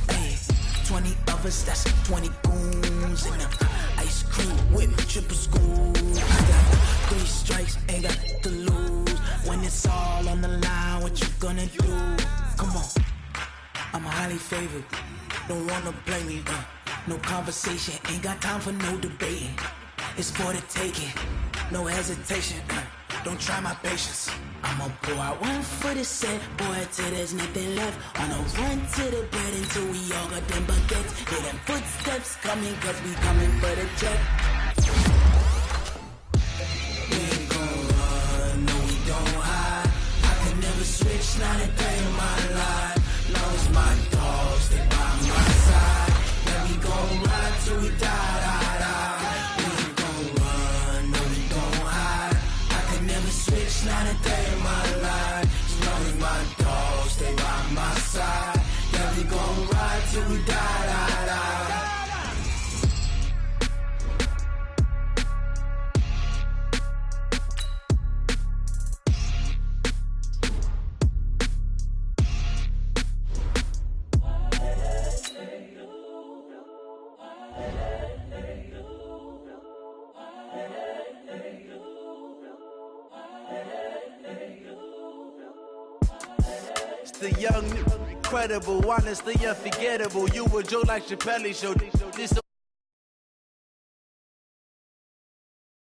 Hey, 20 of us, that's 20 goons. And the ice cream whip, triple school. I got 3 strikes, ain't got to lose. When it's all on the line, what you gonna do? Come on, I'm highly favored. Don't wanna blame me, no conversation, ain't got time for no debating. It's for the taking, no hesitation. Don't try my patience. I'ma pour out one for the set, boy, till there's nothing left. On a run to the bread until we all got them baguettes. Hear them footsteps coming, cause we coming for the check. We ain't gon' run, no we don't hide. I can never switch, not a day in my life. Long as my dogs, they by my side. We gon' ride till we die, die, die. We ain't gon' run, no we the young, incredible, honestly unforgettable. You a joke like Chappelle Show. This